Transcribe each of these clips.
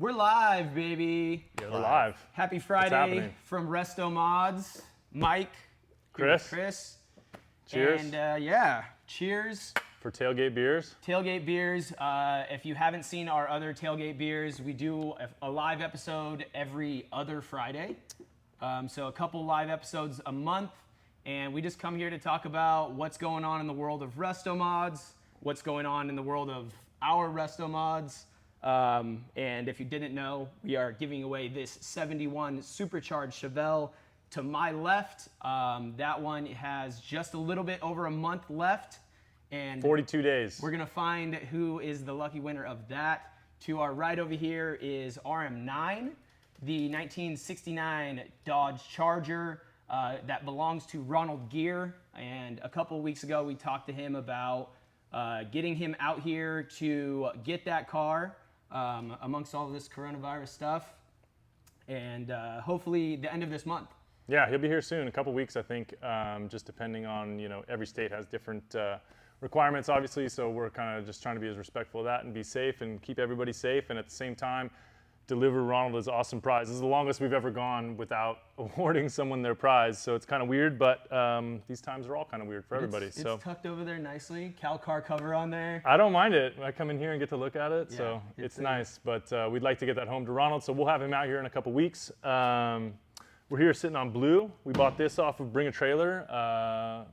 We're live, baby. Yeah, we're live. Happy Friday from RestoMods. Mike, Chris. Cheers. And cheers. For tailgate beers. Tailgate beers. If you haven't seen our other tailgate beers, we do a live episode every other Friday. So a couple live episodes a month. And we just come here to talk about what's going on in the world of RestoMods, what's going on in the world of our RestoMods. And if you didn't know, we are giving away this 71 supercharged Chevelle. To my left, that one has just a little bit over a month left. And 42 days. We're going to find who is the lucky winner of that. To our right over here is RM9, the 1969 Dodge Charger that belongs to Ronald Gear. And a couple of weeks ago, we talked to him about getting him out here to get that car amongst all of this coronavirus stuff. And hopefully the end of this month. Yeah, he'll be here soon, a couple weeks, I think, just depending on, every state has different requirements, obviously, so we're kind of just trying to be as respectful of that and be safe and keep everybody safe, and at the same time, deliver Ronald his awesome prize. This is the longest we've ever gone without awarding someone their prize, so it's kind of weird, but these times are all kind of weird for everybody. It's tucked over there nicely, Cal car cover on there. I don't mind it. I come in here and get to look at it, so it's nice, but we'd like to get that home to Ronald, so we'll have him out here in a couple weeks. We're here sitting on Blue. We bought this off of Bring a Trailer, a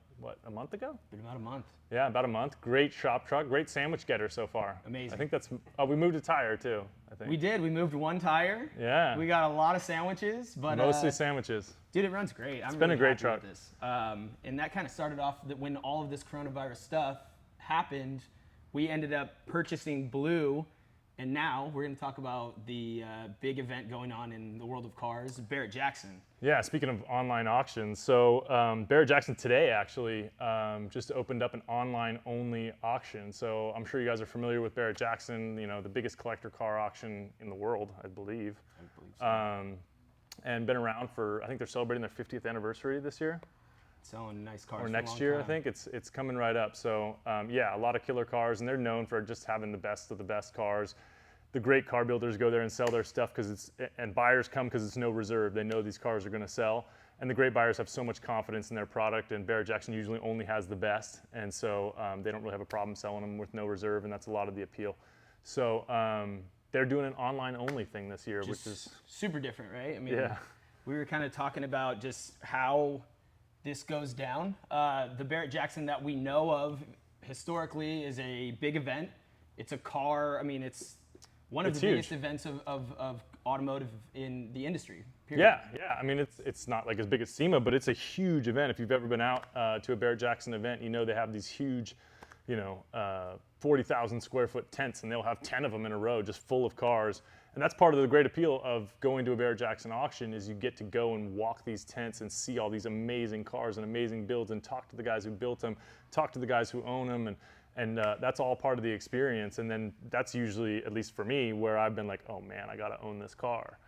month ago? About a month. Yeah, about a month. Great shop truck, great sandwich getter so far. Amazing. I think that's, we moved a tire too, I think. We did, we moved one tire. Yeah. We got a lot of sandwiches, but mostly sandwiches. Dude, it runs great. It's been a great truck. With this. And that kind of started off that when all of this coronavirus stuff happened, we ended up purchasing Blue. And now we're going to talk about the big event going on in the world of cars, Barrett-Jackson. Yeah, speaking of online auctions, so Barrett-Jackson today actually just opened up an online-only auction. So I'm sure you guys are familiar with Barrett-Jackson, the biggest collector car auction in the world, I believe. So. And been around for, I think they're celebrating their 50th anniversary this year. Selling nice cars or for next a year, long time. I think it's coming right up. So yeah, a lot of killer cars, and they're known for just having the best of the best cars. The great car builders go there and sell their stuff and buyers come because it's no reserve. They know these cars are going to sell, and the great buyers have so much confidence in their product. And Barrett-Jackson usually only has the best, and so they don't really have a problem selling them with no reserve, and that's a lot of the appeal. So they're doing an online-only thing this year, which is super different, right? I mean, yeah. We were kind of talking about just how this goes down. The Barrett-Jackson that we know of historically is a big event. It's a car, it's one of the biggest events of automotive in the industry, period. Yeah, it's not like as big as SEMA, but it's a huge event. If you've ever been out to a Barrett-Jackson event, they have these huge, 40,000 square foot tents, and they'll have 10 of them in a row just full of cars. And that's part of the great appeal of going to a Barrett-Jackson auction is you get to go and walk these tents and see all these amazing cars and amazing builds and talk to the guys who built them, talk to the guys who own them, and that's all part of the experience. And then that's usually, at least for me, where I've been like, oh man, I gotta own this car.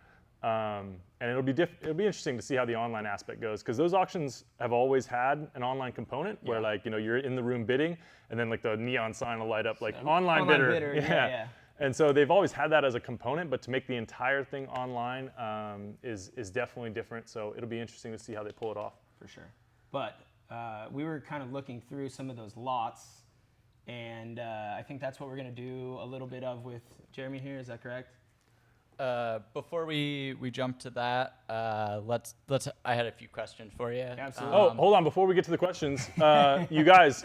And it'll be interesting to see how the online aspect goes, because those auctions have always had an online component where you're in the room bidding, and then like the neon sign will light up like online bidder. Yeah. And so they've always had that as a component, but to make the entire thing online is definitely different. So it'll be interesting to see how they pull it off. For sure. But we were kind of looking through some of those lots, and I think that's what we're going to do a little bit of with Jeremy here. Is that correct? Before we jump to that, I had a few questions for you. Absolutely. Hold on. Before we get to the questions, you guys,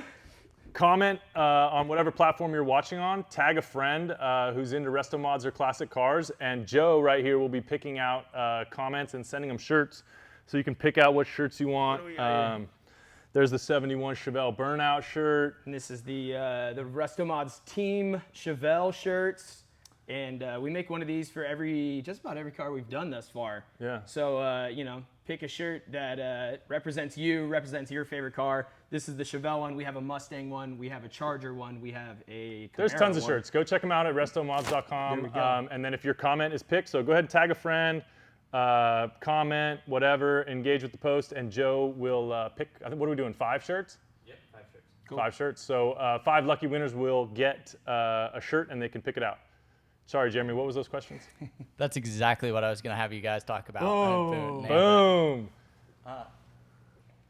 comment on whatever platform you're watching on. Tag a friend who's into RestoMods or classic cars, and Joe right here will be picking out comments and sending them shirts, so you can pick out what shirts you want. There's the 71 Chevelle burnout shirt. And this is the RestoMods team Chevelle shirts, and we make one of these for just about every car we've done thus far. Yeah. So pick a shirt that represents your favorite car. This is the Chevelle one. We have a Mustang one. We have a Charger one. We have a Camaro There's tons of one. shirts. Go check them out at restomods.com. There we go. And then if your comment is picked, so go ahead and tag a friend, comment, whatever, engage with the post, and Joe will pick, I think, what are we doing, 5 shirts? Yep, 5 shirts. Cool. 5 shirts. So 5 lucky winners will get a shirt, and they can pick it out. Sorry, Jeremy, what was those questions? That's exactly what I was going to have you guys talk about. Oh. Boom.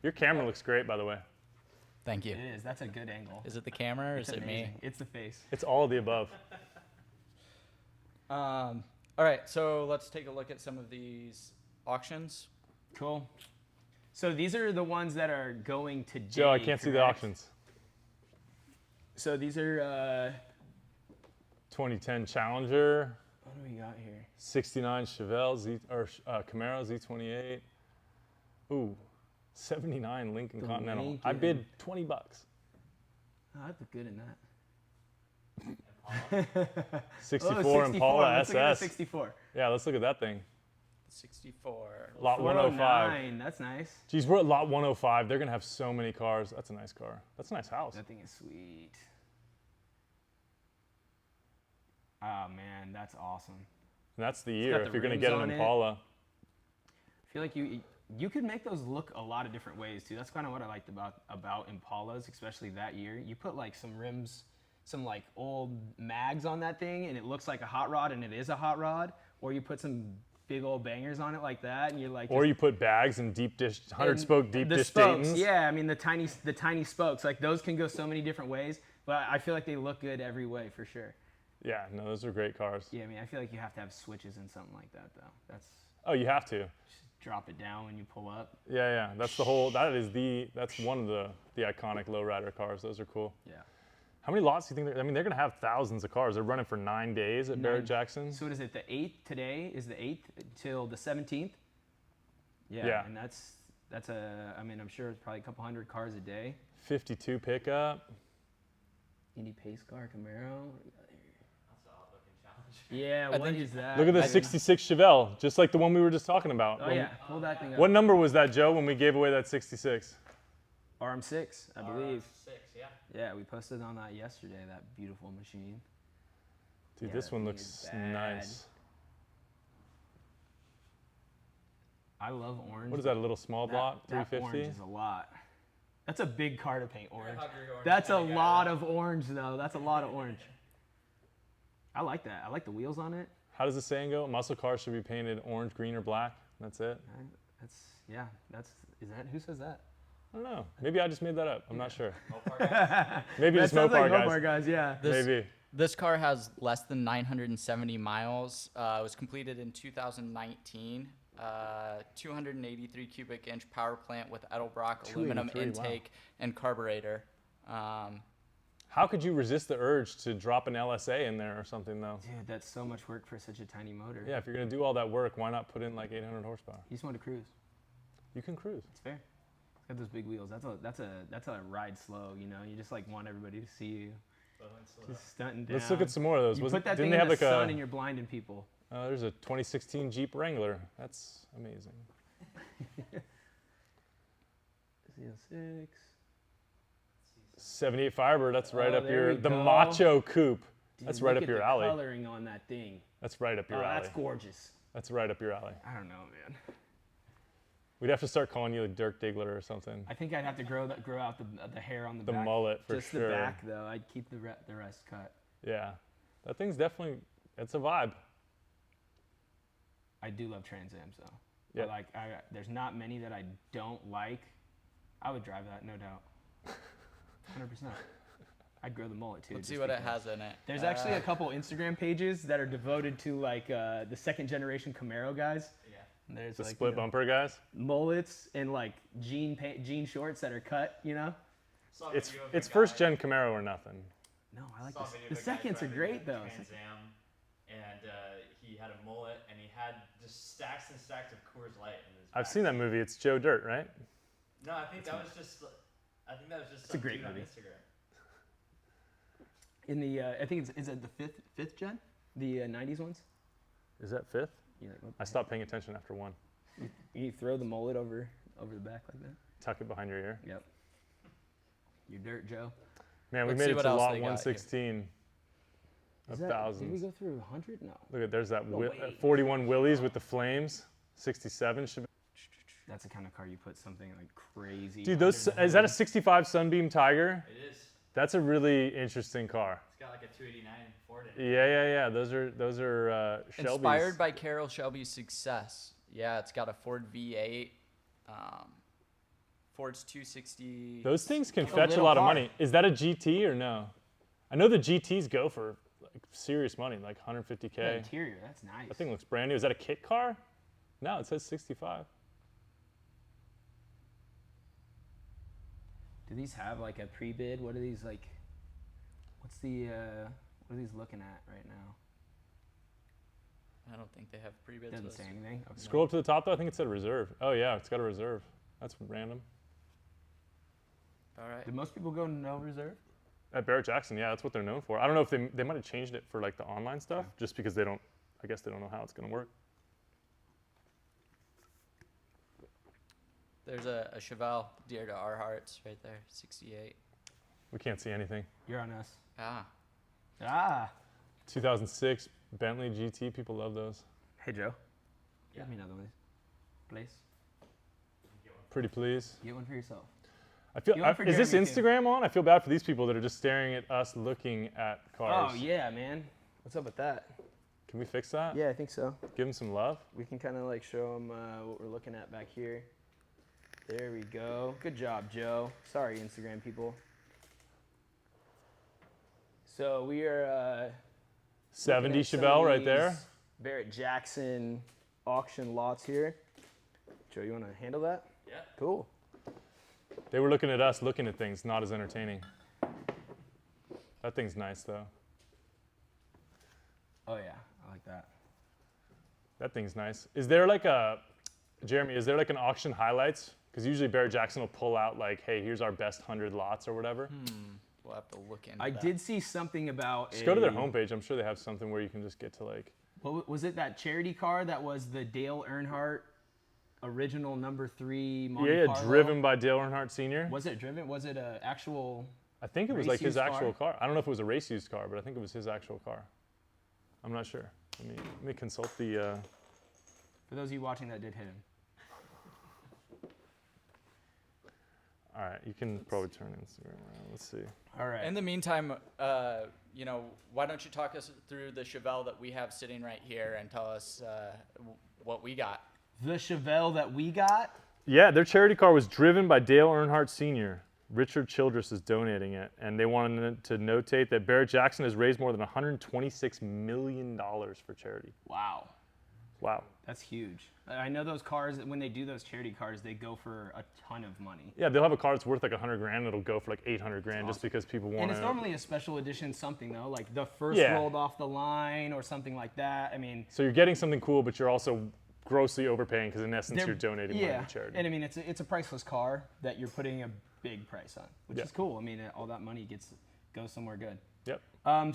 Your camera looks great, by the way. Thank you. It is. That's a good angle. Is it the camera or It's is it me? amazing. It's the face. It's all of the above. All right, so let's take a look at some of these auctions. Cool. So these are the ones that are going today. Joe, I can't see the correct? auctions. So these are, 2010 Challenger, what do we got here? 69 Chevelle, Camaro Z28. Ooh, 79 Lincoln The Continental. I Lincoln. bid $20. Oh, I'd look good in that. 64 Impala Let's look at a SS. 64. Yeah, let's look at that thing. 64. Lot 105. 409. That's nice. Geez, we're at lot 105. They're gonna have so many cars. That's a nice car. That's a nice house. That thing is sweet. Oh man, that's awesome. And that's the got year the if you're gonna rims get on an it. Impala. I feel like you could make those look a lot of different ways too. That's kind of what I liked about Impalas, especially that year. You put like some rims, some like old mags on that thing, and it looks like a hot rod, and it is a hot rod. Or you put some big old bangers on it like that, and you're like. Or you put bags and deep dish, 100 spoke deep the dish spokes, Daytons. yeah. I mean the tiny spokes, like those can go so many different ways. But I feel like they look good every way for sure. Yeah, no, those are great cars. Yeah, I mean I feel like you have to have switches in something like that though. That's Oh, you have to. just drop it down when you pull up. Yeah. That's the whole. That's one of the iconic lowrider cars. Those are cool. Yeah. How many lots do you think? I mean, they're gonna have thousands of cars. They're running for 9 days at Barrett-Jackson. So what is it? The 8th today is the 8th till the 17th. Yeah. And that's I mean I'm sure it's probably a couple hundred cars a day. 52 pickup. Indy pace car Camaro. What do we got here? Yeah, I what think- is that? Look at the I- 66 Chevelle, just like the one we were just talking about. Oh yeah, pull that thing up. What number was that, Joe, when we gave away that 66? RM6, I believe. 6, yeah. Yeah, we posted on that yesterday. That beautiful machine. Dude, Yeah, this that one thing looks is bad. nice. I love orange. What is that, a little small block? That 350? orange is a lot. That's a big car to paint orange. hungry orange That's a kinda guy, lot of orange, though. That's a lot of orange. I like that. I like the wheels on it. How does the saying go? Muscle cars should be painted orange, green, or black. That's it. Is that who says that? I don't know. Maybe I just made that up. I'm not sure. That Maybe just sounds like Mopar guys. Mopar guys, yeah. Maybe. This car has less than 970 miles. It was completed in 2019. 283 cubic inch power plant with Edelbrock aluminum 283, wow. intake and carburetor. How could you resist the urge to drop an LSA in there or something, though? Dude, that's so much work for such a tiny motor. Yeah, if you're going to do all that work, why not put in like 800 horsepower? You just want to cruise. You can cruise. It's fair. It's got those big wheels. That's a ride slow. You know, you just like want everybody to see you. Just stunting down. Let's look at some more of those. You Wasn't- put that didn't thing they in have the like sun and you're blinding people. There's a 2016 Jeep Wrangler. That's amazing. Z06. 78 Firebird. That's right Oh, up there your we the go. Macho Coupe. Dude, That's right look up at your the alley. Coloring on that thing. That's right up your alley. That's gorgeous. That's right up your alley. I don't know, man. We'd have to start calling you a Dirk Diggler or something. I think I'd have to grow out the hair on the The back. mullet for Just sure. the back though. I'd keep the rest cut. Yeah, that thing's definitely, it's a vibe. I do love Trans Ams though. Yeah. There's not many that I don't like. I would drive that, no doubt. 100%. I'd grow the mullet too. Let's see just what it because. has in it. There's actually a couple Instagram pages that are devoted to like the second generation Camaro guys. Yeah. And there's The like split bumper guys. mullets and like jean shorts that are cut. You know. It's first gen Camaro or nothing. No, I like the seconds are great though. Trans Am, and he had a mullet, and he had just stacks and stacks of Coors Light in his. I've seen that movie. It's Joe Dirt, right? No, I think that was just. I think that was just a some great dude on movie. Instagram. In the I think is it the fifth gen, the '90s ones. Is that fifth? You like, what I the stopped paying attention after one. heck? You throw the mullet over the back like that. Tuck it behind your ear. Yep. You're dirt, Joe. Man, we Let's made see it what to else lot they got here. 116 of Is that, thousands. Did we go through 100? No. Look at there's that No way. 41 Willys with the flames. 67 Chevelle. That's the kind of car you put something like crazy. Dude, those under the is that a hood. 65 Sunbeam Tiger? It is. That's a really interesting car. It's got like a 289 Ford in it. Yeah. Those are Shelby's. Inspired by Carroll Shelby's success. Yeah, it's got a Ford V8. Ford's 260. Those things can a fetch a little lot of car. money. Is that a GT or no? I know the GTs go for like serious money, like 150K. The interior, that's nice. That thing looks brand new. Is that a kit car? No, it says 65. Do these have like a pre-bid? What are these like? What's the? What are these looking at right now? I don't think they have pre-bids. Doesn't lists. say anything. Okay. Scroll up to the top though. I think it said reserve. Oh yeah, it's got a reserve. That's random. All right. Did most people go no reserve? At Barrett-Jackson, yeah, that's what they're known for. I don't know if they might have changed it for like the online stuff, just because they don't. I guess they don't know how it's gonna work. There's a Chevelle dear to our hearts right there, 68. We can't see anything. You're on us. Ah. 2006 Bentley GT. People love those. Hey Joe. Give me another one, please. Pretty please. Get one for yourself. I feel. You want for Is this Jeremy, too. Instagram on? I feel bad for these people that are just staring at us looking at cars. Oh yeah, man. What's up with that? Can we fix that? Yeah, I think so. Give them some love. We can kind of like show them what we're looking at back here. There we go. Good job, Joe. Sorry, Instagram people. So we are 70 looking at some Chevelle of right there. these Barrett-Jackson auction lots here. Joe, you want to handle that? Yeah. Cool. They were looking at us looking at things, not as entertaining. That thing's nice though. Oh yeah, I like that. That thing's nice. Is there like a, Jeremy, is there like an auction highlights? Because usually Barrett-Jackson will pull out like, hey, here's our best 100 lots or whatever. We'll have to look into I that. did see something about Just go to their homepage. I'm sure they have something where you can just get to like. What was it, that charity car that was the Dale Earnhardt original number 3 Monte Yeah, Carlo? driven by Dale Earnhart Sr. Was it driven? Was it an actual? I think it was race like his used actual car. I don't know if it was a race used car, but I think it was his actual car. I'm not sure. Let me consult the. For those of you watching, that did hit him. All right, you can probably turn Instagram around. Let's see. All right. In the meantime, why don't you talk us through the Chevelle that we have sitting right here and tell us what we got? The Chevelle that we got. Yeah, their charity car was driven by Dale Earnhardt Sr. Richard Childress is donating it, and they wanted to notate that Barrett-Jackson has raised more than $126 million for charity. Wow. Wow. That's huge. I know those cars, when they do those charity cars, they go for a ton of money. Yeah, they'll have a car that's worth like $100 grand, and it'll go for like 800 grand just because people want to. And it's normally a special edition something though, like the first rolled off the line or something like that. I mean, So you're getting something cool, but you're also grossly overpaying because in essence they're- you're donating money to charity. And I mean, it's a priceless car that you're putting a big price on, which Yeah. is cool. I mean, all that money goes somewhere good. Yep.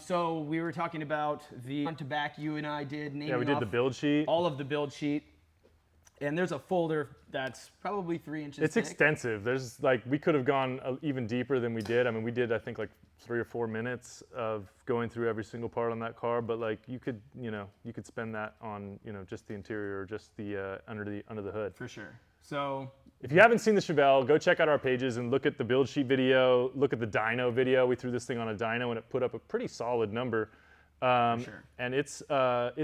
So we were talking about the front to back. You and I did naming Yeah, we did the off build sheet. all of the build sheet, and there's a folder that's probably 3 inches It's thick. extensive. There's like, we could have gone even deeper than we did. I mean, we did, I think, like 3 or 4 minutes of going through every single part on that car, but like you could spend that on, just the interior or just the under the hood. For sure. So If you haven't seen the Chevelle, go check out our pages and look at the build sheet video, look at the dyno video. We threw this thing on a dyno and it put up a pretty solid number. sure. And it's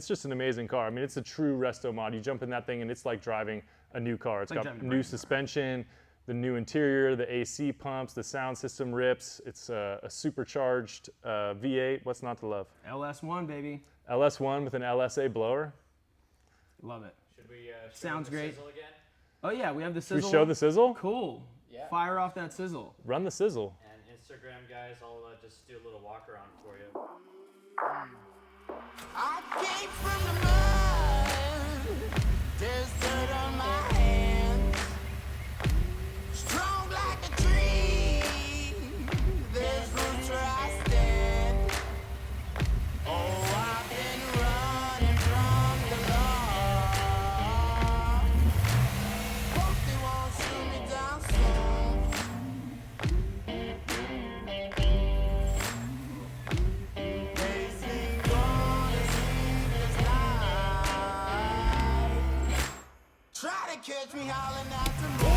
just an amazing car. I mean, it's a true resto mod. You jump in that thing and it's like driving a new car. It's like got driving a new brand new car. suspension, the new interior, the AC pumps, the sound system rips. It's a supercharged V8. What's not to love? LS1, baby. LS1 with an LSA blower. Love it. Should we show Sounds the great. sizzle again? Oh yeah, we have the Should we sizzle. show the sizzle? Cool. Yeah. Fire off that sizzle. Run the sizzle. And Instagram guys, I'll just do a little walk around for you. I came from the mud. There's dirt on my hands. Strong like a tree. There's roots where I stand. Oh, I've been running from the law. Hope they won't shoot me down soon. They sleep on a sleepless night. Try to catch me howling at the moon.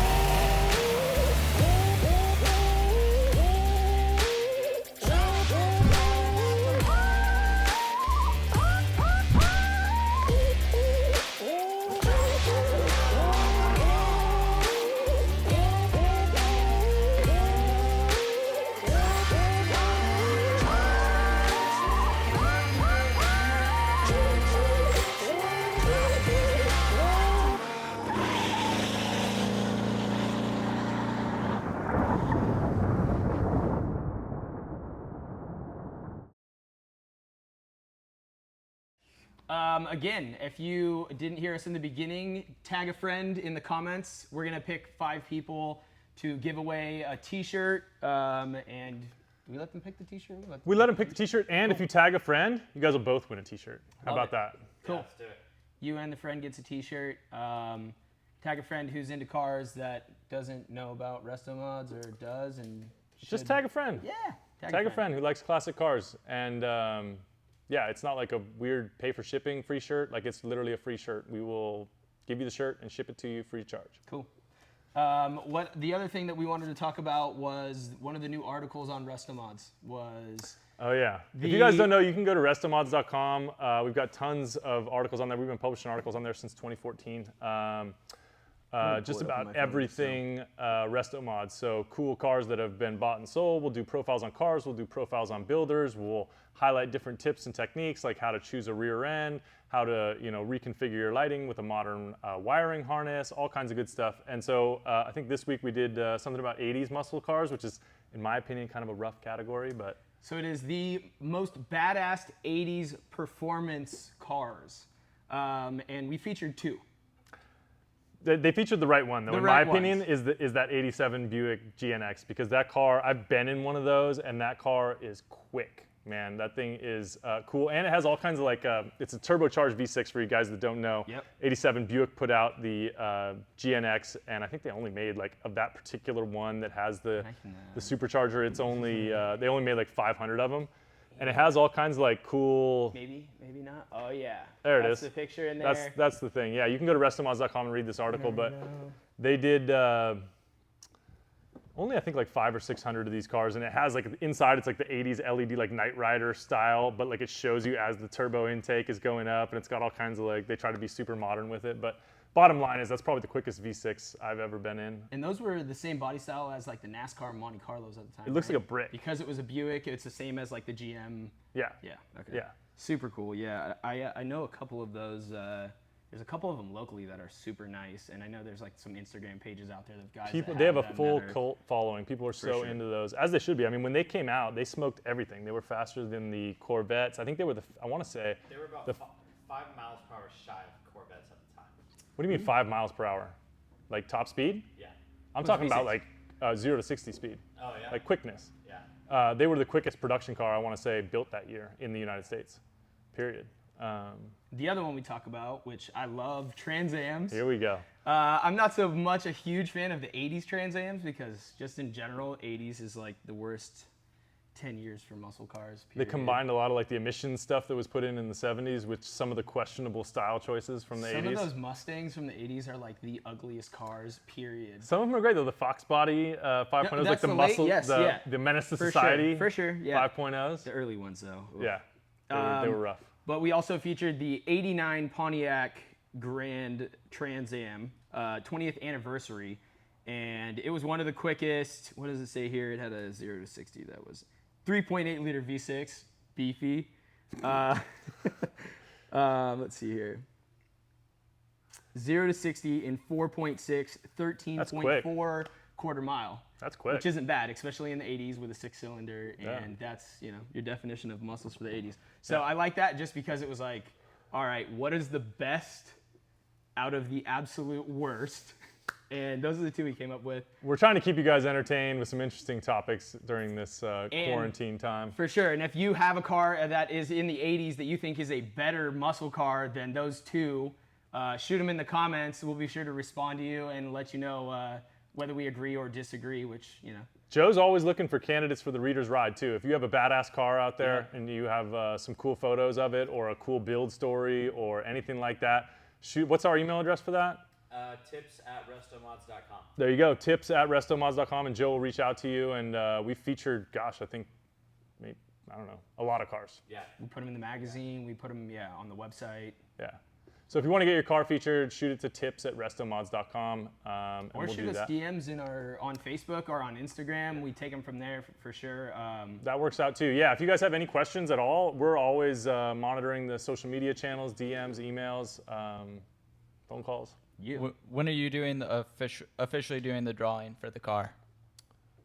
Again, if you didn't hear us in the beginning, tag a friend in the comments. We're gonna pick 5 people to give away a T-shirt. And do we let them pick the T-shirt? We let them pick the T-shirt, and if you tag a friend, you guys will both win a T-shirt. How Love about it. that? Cool. Yeah, let's do it. You and the friend gets a T-shirt. Tag a friend who's into cars that doesn't know about RestoMods or does, and Just tag a friend. Yeah. Tag a friend who likes classic cars, and yeah, it's not like a weird pay for shipping free shirt. Like, it's literally a free shirt. We will give you the shirt and ship it to you free of charge. Cool. What the other thing that we wanted to talk about was one of the new articles on RestoMods was. Oh yeah. If you guys don't know, you can go to restomods.com. We've got tons of articles on there. We've been publishing articles on there since 2014. Just about everything RestoMods. So cool cars that have been bought and sold. We'll do profiles on cars. We'll do profiles on builders. We'll highlight different tips and techniques, like how to choose a rear end, how to reconfigure your lighting with a modern wiring harness, all kinds of good stuff. And so I think this week we did something about 80s muscle cars, which is, in my opinion, kind of a rough category, but. So it is the most badass 80s performance cars. And we featured 2. They featured the right one, though. The In right my opinion, ones. is that 87 Buick GNX, because that car, I've been in one of those, and that car is quick, man. That thing is cool, and it has all kinds of it's a turbocharged V6 for you guys that don't know. Yep. 87 Buick put out the GNX, and I think they only made of that particular one that has the supercharger. It's only they only made 500 of them. And it has all kinds of cool. Maybe not. Oh yeah. There it That's is. the picture in there. That's the thing. Yeah, you can go to restomods.com and read this article, but they did only I think 500 or 600 of these cars, and it has inside it's the 80s LED Knight Rider style, but it shows you as the turbo intake is going up, and it's got all kinds of they try to be super modern with it, but. Bottom line is that's probably the quickest V6 I've ever been in. And those were the same body style as the NASCAR Monte Carlos at the time. It looks like a brick. Because it was a Buick, it's the same as the GM. Yeah. Yeah. Okay. Yeah. Super cool. Yeah. I know a couple of those. There's a couple of them locally that are super nice, and I know there's some Instagram pages out there of guys. They have a them full that are, cult following. People are so sure. into those, as they should be. I mean, when they came out, they smoked everything. They were faster than the Corvettes. I think they were I want to say. They were about 5 miles per hour shy of Corvettes at the time. What do you mean 5 miles per hour? Top speed? Yeah. I'm What's talking V6? about 0 to 60 speed. Oh yeah. Quickness. Yeah. They were the quickest production car, I want to say, built that year in the United States. Period. The other one we talk about, which I love, Trans Ams. Here we go. I'm not so much a huge fan of the 80s Trans Ams because just in general, 80s is the worst 10 years for muscle cars. They Period. combined a lot of the emissions stuff that was put in the 70s with some of the questionable style choices from the 80s. Some of those Mustangs from the 80s are the ugliest cars, period. Some of them are great though. The Fox Body 5.0s, that's the the muscle, late- yes, yeah. the Menace to For Society sure, for sure, yeah. 5.0s. The early ones, though. Oof. Yeah, they were rough. But we also featured the 89 Pontiac Grand Trans Am 20th anniversary, and it was one of the quickest. What does it say here? It had a 0 to 60. That was 3.8 liter V6, beefy. Let's see here. 0 to 60 in 4.6, 13.4 quarter mile. That's quick. Which isn't bad, especially in the 80s with a 6-cylinder, and Yeah. that's your definition of muscles for the 80s. So I like that just because it was all right, what is the best out of the absolute worst? And those are the 2 we came up with. We're trying to keep you guys entertained with some interesting topics during this quarantine time. For sure. And if you have a car that is in the 80s that you think is a better muscle car than those 2, shoot them in the comments. We'll be sure to respond to you and let you know whether we agree or disagree, which, Joe's always looking for candidates for the Reader's Ride, too. If you have a badass car out there and you have some cool photos of it or a cool build story or anything like that, shoot. What's our email address for that? Tips@restomods.com. There you go, tips@restomods.com, and Joe will reach out to you. And we featured, I think, maybe, I don't know, a lot of cars. Yeah. we put them in the magazine. We put them, on the website. Yeah. So if you want to get your car featured, shoot it to tips@restomods.com. And Or we'll shoot do us that. DMs on Facebook or on Instagram. We take them from there for sure. That works out too. Yeah, if you guys have any questions at all, we're always monitoring the social media channels, DMs, emails, phone calls. When are you doing the officially doing the drawing for the car?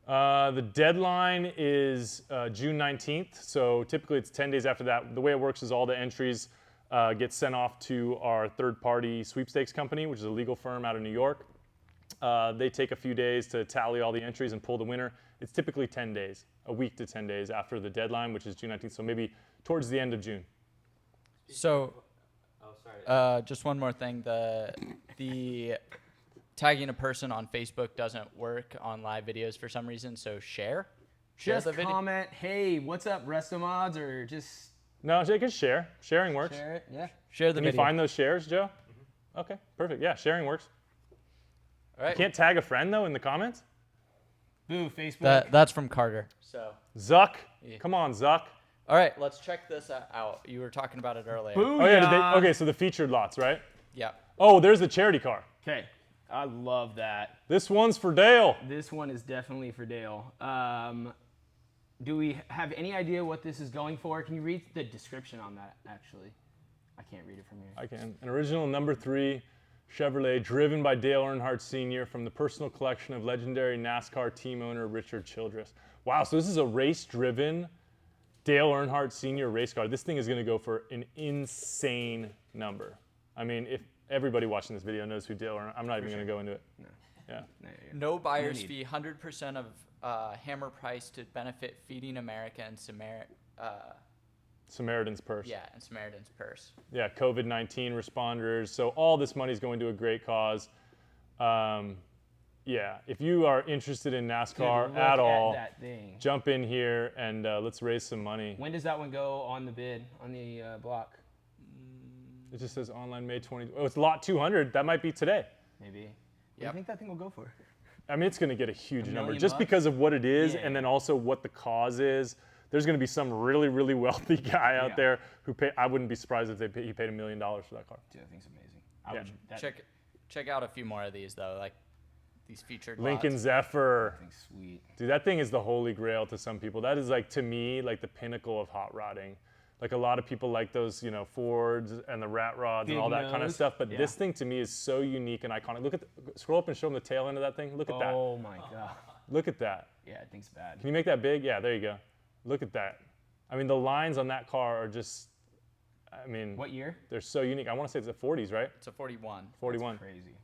The deadline is June 19th, so typically it's 10 days after that. The way it works is all the entries gets sent off to our third-party sweepstakes company, which is a legal firm out of New York. They take a few days to tally all the entries and pull the winner. It's typically 10 days, a week to 10 days after the deadline, which is June 19th, so maybe towards the end of June. So, Oh, sorry. just one more thing. The tagging a person on Facebook doesn't work on live videos for some reason. So share Just the video. comment, hey, what's up, RestoMods, or just No, they can share. Sharing works. share it. Yeah. Share the Can you video. find those shares, Joe? Okay, perfect. Yeah, sharing works. All right. Can't tag a friend, though, in the comments? Boo, Facebook. That's from Carter. So. Zuck. Yeah. Come on, Zuck. All right, let's check this out. You were talking about it earlier. Boo. Oh, yeah. Okay, so the featured lots, right? Yeah. Oh, there's the charity car. Okay. I love that. This one's for Dale. This one is definitely for Dale. Do we have any idea what this is going for? Can you read the description on that, actually? I can't read it from here. I can. An original number 3 Chevrolet driven by Dale Earnhardt Sr. from the personal collection of legendary NASCAR team owner Richard Childress. Wow, so this is a race-driven Dale Earnhardt Sr. race car. This thing is going to go for an insane number. I mean, if everybody watching this video knows who Dale Earnhardt, I'm not even going to go into it. No. Yeah. No buyer's need. fee, 100% of hammer price to benefit Feeding America and Samaritan's Purse. and Samaritan's Purse. Yeah, COVID-19 responders. So all this money is going to a great cause. Yeah, if you are interested in NASCAR Dude, at look all, that thing. jump in here and let's raise some money. When does that one go on the bid, on the block? It just says online May 20. Oh, it's lot 200. That might be today. Maybe. What do you Yep. think that thing will go for? I mean, it's going to get a huge number million just bucks? because of what it is, Yeah. and then also what the cause is. There's going to be some really, really wealthy guy out Yeah. there who pay. I wouldn't be surprised if he paid $1 million for that car. Dude, that thing's amazing. Yeah. Check out a few more of these though, like these featured Lincoln lots. Zephyr. That thing's sweet. Dude, that thing is the holy grail to some people. That is like, to me, like the pinnacle of hot rodding. Like a lot of people like those, Fords and the rat rods and Big all that kind of nose. stuff. But Yeah. this thing to me is so unique and iconic. Look at, scroll up and show them the tail end of that thing. Look at that. Oh my god. Look at that. Yeah, that thing's bad. Can you make that big? Yeah, there you go. Look at that. I mean, the lines on that car are just, I mean, What year? they're so unique. I want to say it's the 40s, right? It's a 41. 41. That's crazy.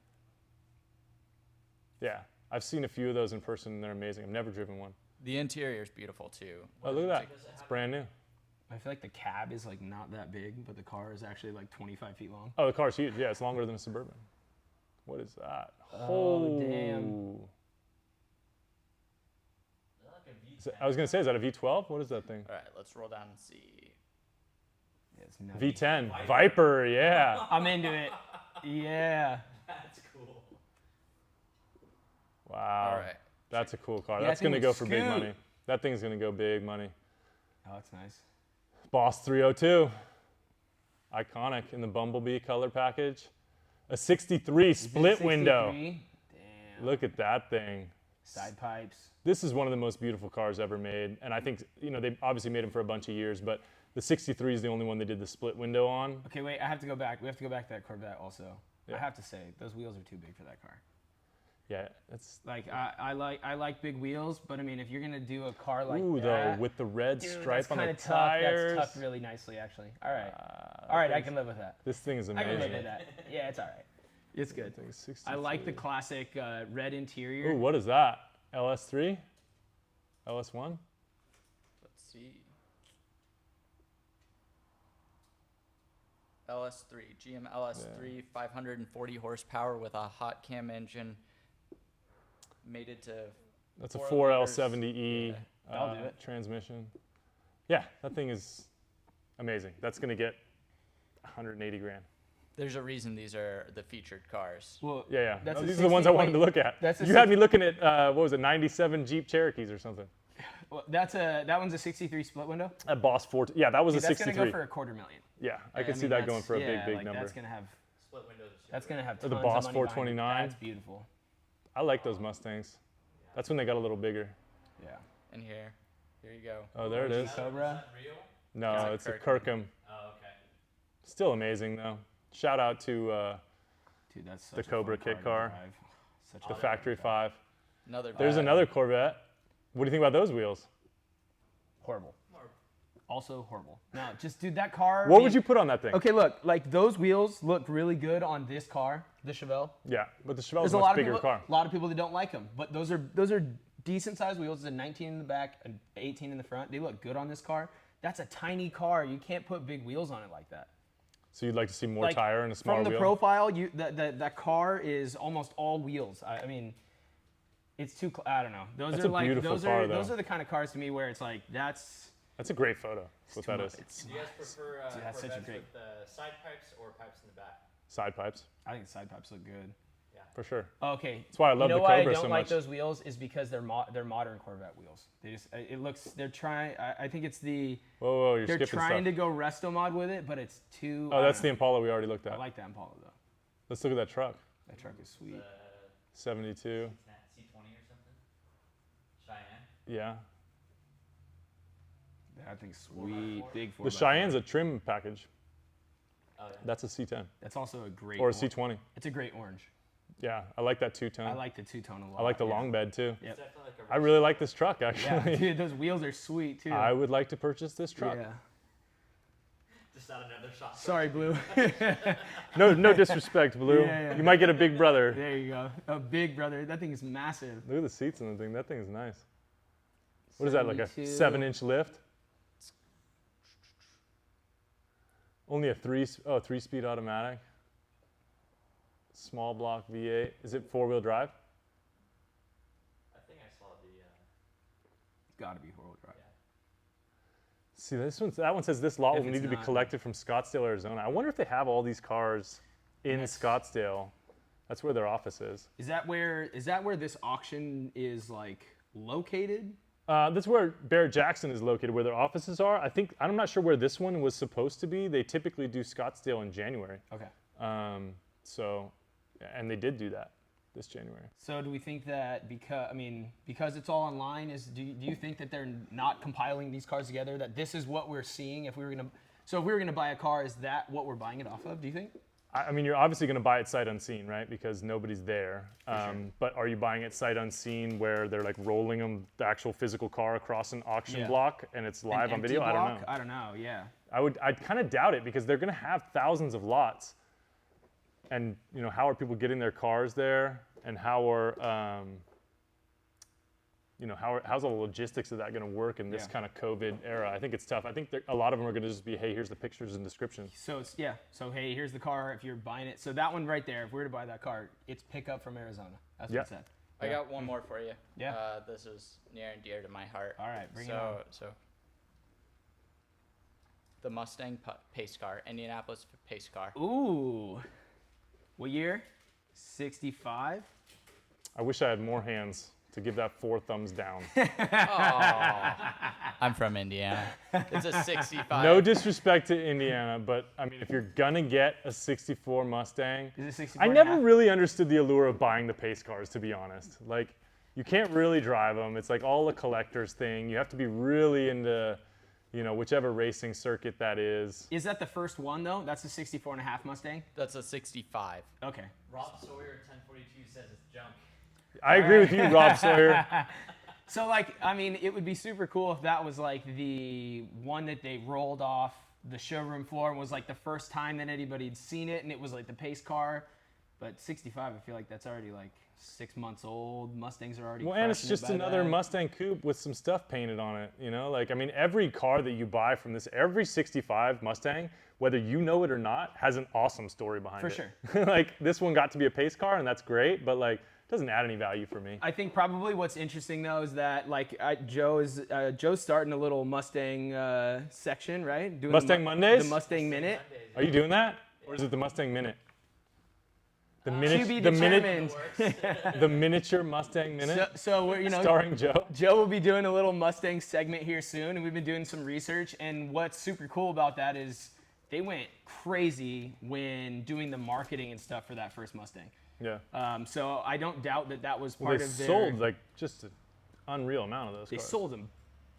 Yeah. I've seen a few of those in person and they're amazing. I've never driven one. The interior is beautiful too. Oh, look at that. It's brand new. I feel like the cab is like not that big, but the car is actually like 25 feet long. Oh, the car's huge. Yeah, it's longer than a Suburban. What is that? Oh, damn. I was going to say, is that a V12? What is that thing? All right, let's roll down and see. Yeah, it's nutty. V10. Viper, yeah. I'm into it. Yeah. That's cool. Wow. All right. That's a cool car. Yeah, That's that thing going to go looks for big scoot. money. That thing's going to go big money. Oh, that's nice. Boss 302. Iconic in the Bumblebee color package. A 63 Is it split window. 63? Damn. Look at that thing. Side pipes. This is one of the most beautiful cars ever made. And I think, they obviously made them for a bunch of years, but the 63 is the only one they did the split window on. Okay, wait, I have to go back. We have to go back to that Corvette also. Yeah. I have to say, those wheels are too big for that car. Yeah, it's. Like, I like big wheels, but I mean, if you're gonna do a car like Ooh, that, though, with the red dude, stripe that's on the kinda tough. tires. That's tucked really nicely, actually. All right, all right, I can live with that. This thing is I amazing. can live with that. Yeah, it's all right. It's good. That thing is 63. I like the classic red interior. Ooh, what is that? LS3? LS1? Let's see. LS3, GM LS3, 540 horsepower with a hot cam engine, mated to. That's a 4 liters. 4L70E I'll do it. transmission. Yeah, that thing is amazing. That's going to get 180 grand. There's a reason these are the featured cars. Well, Yeah. That's Oh, a these are the ones I 60 wanted to look at. that's a You had me looking at, what was it, 97 Jeep Cherokees or something. well, that one's a 63 split window. At Boss 4. Yeah, that was Dude, a that's 63. gonna go for $250,000. Yeah, I I could see mean, that that's- going for a yeah, big like, number. That's gonna have. Split windows. are That's gonna have Or tons the of Boss money behind it. 429. That's beautiful. I like those Mustangs. That's when they got a little bigger. Yeah. And here you go. Oh, there it is. Cobra. real? No, Yeah, it's a Kirkham. Kirkham. Oh, okay. Still amazing, though. Shout out to Dude, that's such The a fun Cobra kit to car. drive. Such the a fun Factory car to drive. 5. Another. There's bad- another Corvette. What do you think about those wheels? Horrible. Also horrible. No, just dude, that car. What would you put on that thing? Okay, look, like those wheels look really good on this car, the Chevelle. Yeah, but the Chevelle's There's a a much lot of bigger people, car. a lot of people that don't like them, but those are decent sized wheels. It's a 19 in the back, an 18 in the front. They look good on this car. That's a tiny car. You can't put big wheels on it like that. So you'd like to see more Like, tire and a smaller from the wheel? profile, that car is almost all wheels. I mean, it's too. I don't know. Those That's are a like beautiful those car, are those though. are the kind of cars to me where it's like that's. That's a great photo. That's what that is. Do you guys prefer Dude, that's such a Corvettes great- with side pipes or pipes in the back? Side pipes, I think the side pipes look good. for sure. Okay. That's why I love you know the why Cobra I don't so like much. those wheels is because they're modern Corvette wheels. They just it looks they're trying. I think it's the Whoa, you're they're skipping trying stuff. to go RestoMod with it, but it's too. Oh, I that's don't the know. Impala we already looked I at. like that Impala though. Let's look at that truck. That truck is sweet. 72. C20 or something? Cheyenne? Yeah. That thing's sweet. Big 4x4. The Cheyenne's a trim package. Oh, yeah. That's a C10 That's also a great. or a C20. It's a great orange. Yeah, I like that two-tone. I like the two-tone a lot. I like the yeah. long bed too. Yep. It's definitely like a I really like this truck Yeah, actually. dude, those wheels are sweet too. I would like to purchase this truck. Yeah. just out another shot. Sorry, Blue. No disrespect, Blue. Yeah. You might get a big brother. There you go. A big brother. That thing is massive. Look at the seats in the thing. That thing's nice. What is that, like a 72. 7-inch lift? Only a three-speed automatic. Small block V8. Is it four-wheel drive? I think I saw the. Gotta be four-wheel drive. See, that one says this lot If will it's need to be not- collected from Scottsdale, Arizona. I wonder if they have all these cars in That's- Scottsdale. That's where their office is. Is that where this auction is like located? That's where Barrett-Jackson is located, where their offices are. I'm not sure where this one was supposed to be. They typically do Scottsdale in January. Okay. And they did do that this January. So do we think that because it's all online, do you think that they're not compiling these cars together? That this is what we're seeing if we were gonna buy a car, is that what we're buying it off of? Do you think? I mean, you're obviously going to buy it sight unseen, right? Because nobody's there. sure. But are you buying it sight unseen where they're like rolling the actual physical car across an auction Yeah. block and it's live An on video? empty I don't block? know. I don't know. Yeah. I'd kind of doubt it because they're going to have thousands of lots. And how are people getting their cars there? And how are how's all the logistics of that going to work in this Yeah. kind of COVID era? I think it's tough. I think a lot of them are going to just be, hey, here's the pictures and descriptions. So So hey, here's the car if you're buying it. So that one right there, if we were to buy that car, it's pickup from Arizona. That's Yeah. what it said. I got one more for you. Yeah. This is near and dear to my heart. All right, bring it on. So the Mustang pace car, Indianapolis pace car. Ooh. What year? 65. I wish I had more hands to give that 4 thumbs down. I'm from Indiana. It's a 65. No disrespect to Indiana, but I mean, if you're gonna get a 64 Mustang, Is it 64? I and a never half? really understood the allure of buying the pace cars, to be honest. Like, you can't really drive them. It's like all a collector's thing. You have to be really into, whichever racing circuit that is. Is that the first one though? That's the 64 and a half Mustang. That's a 65. Okay. Rob Sawyer 1042 says it's junk. I agree with you, Rob Sawyer. So it would be super cool if that was like the one that they rolled off the showroom floor and was like the first time that anybody had seen it, and it was like the pace car. But 65, I feel like that's already like 6 months old. Mustangs are already. Well, and it's crushing it just by another then. Mustang coupe with some stuff painted on it, every car that you buy from every 65 Mustang, whether you know it or not, has an awesome story behind For it. sure. Like, this one got to be a pace car, and that's great, but like, it doesn't add any value for me. I think probably what's interesting though is that Joe's starting a little Mustang section, right? Doing Mustang Mondays? The Mustang Minute. Are you doing that? Or is it the Mustang Minute? The To be determined. the miniature Mustang Minute? So we're Starring Joe? Joe will be doing a little Mustang segment here soon, and we've been doing some research. And what's super cool about that is they went crazy when doing the marketing and stuff for that first Mustang. Yeah. So I don't doubt that was Well, part they of their. sold like just an unreal amount of those They cars. sold a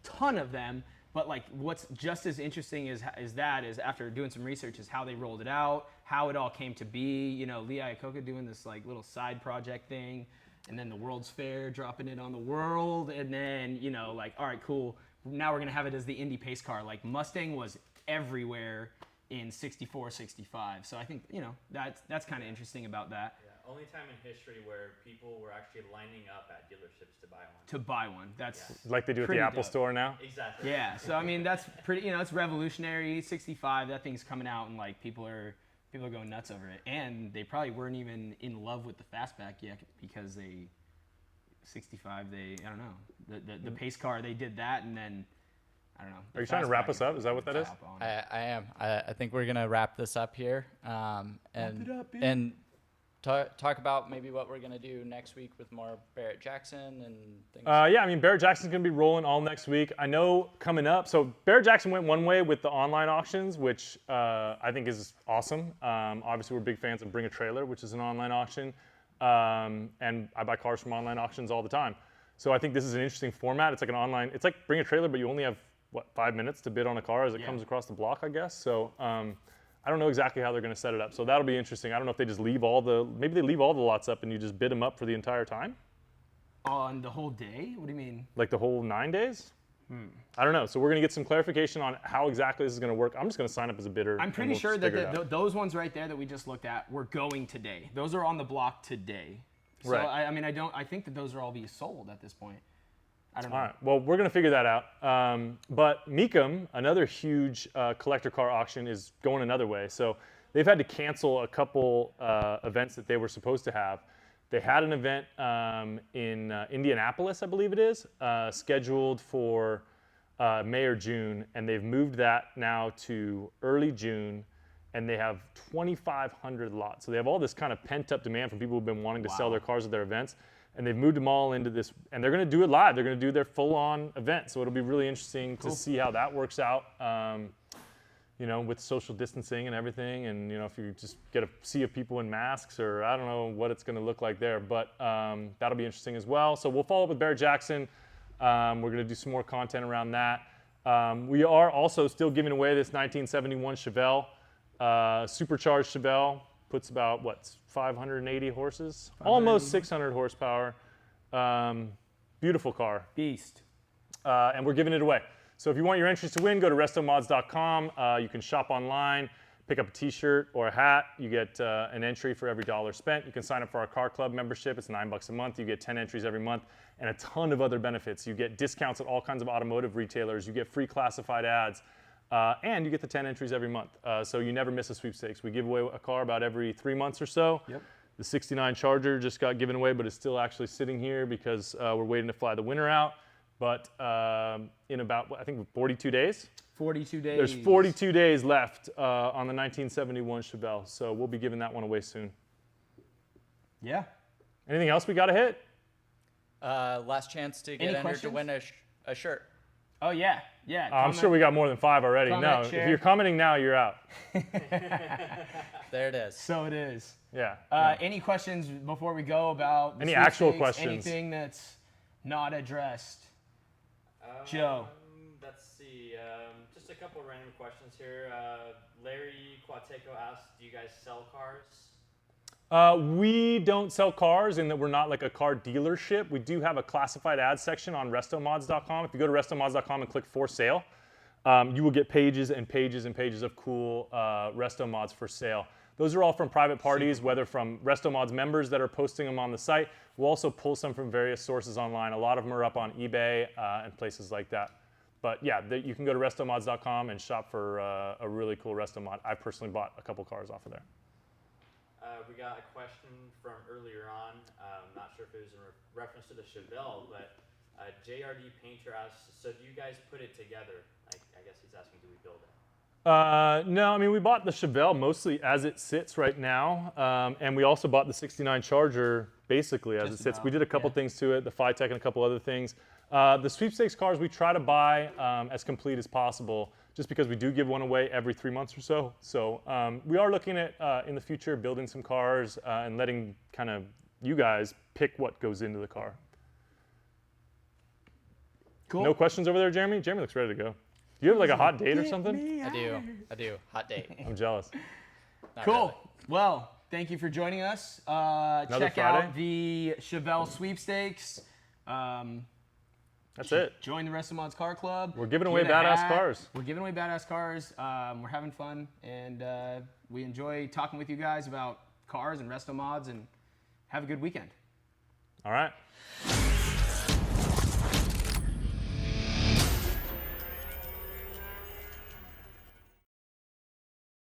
ton of them, but like what's just as interesting is after doing some research is how they rolled it out, how it all came to be. Lee Iacocca doing this like little side project thing, and then the World's Fair dropping it on the world, and then all right, cool. now we're gonna have it as the Indy pace car. Like Mustang was everywhere in 64, 65. So I think that's kind of interesting about that. Yeah, only time in history where people were actually lining up at dealerships to buy one. To buy one, that's Like they do at the pretty Apple dope. Store now. Exactly. Yeah. So I mean, that's pretty. It's revolutionary. 65. That thing's coming out, and like people are going nuts over it. And they probably weren't even in love with the fastback yet because 65. I don't know. The pace car, they did that, and then I don't know. Are you trying to wrap us up? Is that what that is? I am. I think we're gonna wrap this up here, and talk about maybe what we're gonna do next week with more Barrett-Jackson and things. Yeah, I mean, Barrett-Jackson's going to be rolling all next week. I know coming up, so Barrett-Jackson went one way with the online auctions, which I think is awesome. Obviously, we're big fans of Bring a Trailer, which is an online auction. And I buy cars from online auctions all the time. So I think this is an interesting format. It's like an online, it's like Bring a Trailer, but you only have, 5 minutes to bid on a car as it comes across the block, I guess. So I don't know exactly how they're going to set it up. So that'll be interesting. I don't know if they just leave maybe they leave all the lots up and you just bid them up for the entire time? On the whole day? What do you mean? Like the whole 9 days? I don't know. So we're going to get some clarification on how exactly this is going to work. I'm just going to sign up as a bidder. I'm pretty sure that those ones right there that we just looked at were going today. Those are on the block today. So Right. I think that those are all being sold at this point. I don't know. All right. Well, we're going to figure that out. But Mecum, another huge collector car auction, is going another way. So they've had to cancel a couple events that they were supposed to have. They had an event in Indianapolis, I believe it is, scheduled for May or June, and they've moved that now to early June, and they have 2,500 lots. So they have all this kind of pent-up demand from people who've been wanting to sell their cars at their events, and they've moved them all into this, and they're going to do it live. They're going to do their full-on event, so it'll be really interesting to see how that works out. With social distancing and everything, and if you just get a sea of people in masks, or I don't know what it's going to look like there, but that'll be interesting as well. So we'll follow up with Barrett-Jackson. We're going to do some more content around that. We are also still giving away this 1971 Chevelle, supercharged Chevelle. Puts about 580 horses, almost 600 horsepower. Beautiful car. Beast. And we're giving it away. So if you want your entries to win, go to restomods.com. You can shop online, pick up a t-shirt or a hat. You get an entry for every $1 spent. You can sign up for our car club membership. It's $9 a month. You get 10 entries every month and a ton of other benefits. You get discounts at all kinds of automotive retailers. You get free classified ads. And you get the 10 entries every month. So you never miss a sweepstakes. We give away a car about every 3 months or so. Yep. The 69 Charger just got given away, but is still actually sitting here because we're waiting to fly the winner out. But in about, I think, 42 days. 42 days. There's 42 days left on the 1971 Chevelle. So we'll be giving that one away soon. Yeah. Anything else we got to hit? Last chance to get Any entered to questions? win a shirt. Oh, yeah. Yeah. I'm sure we got more than 5 already. Comment, No, share. if you're commenting now, you're out. There it is. So it is. Yeah. Any questions before we go about the Any actual sweepstakes? questions? Anything that's not addressed? Joe. Let's see. Just a couple random questions here. Larry Quateco asked, do you guys sell cars? We don't sell cars in that we're not like a car dealership. We do have a classified ads section on restomods.com. If you go to restomods.com and click for sale, you will get pages and pages and pages of cool RestoMods for sale. Those are all from private parties, whether from RestoMods members that are posting them on the site. We'll also pull some from various sources online. A lot of them are up on eBay and places like that. But yeah, you can go to restomods.com and shop for a really cool RestoMod. I personally bought a couple cars off of there. We got a question from earlier on. Not sure if it was in reference to the Chevelle, but JRD Painter asks, so do you guys put it together? I guess he's asking, do we build it? No, I mean, we bought the Chevelle mostly as it sits right now, and we also bought the 69 Charger basically as Just it sits. about, We did a couple yeah. things to it, the Phytech and a couple other things. The sweepstakes cars we try to buy as complete as possible, just because we do give one away every 3 months or so. So we are looking at, in the future, building some cars and letting kind of you guys pick what goes into the car. Cool. No questions over there, Jeremy? Jeremy looks ready to go. Do you have like a hot date or something? I do. Hot date. I'm jealous. Not Cool. really. Well, thank you for joining us. Check Friday? out the Chevelle sweepstakes. That's it. Join the RestoMods Car Club. We're giving away Get a badass hat. cars. We're giving away badass cars. We're having fun, and we enjoy talking with you guys about cars and RestoMods, and have a good weekend. All right.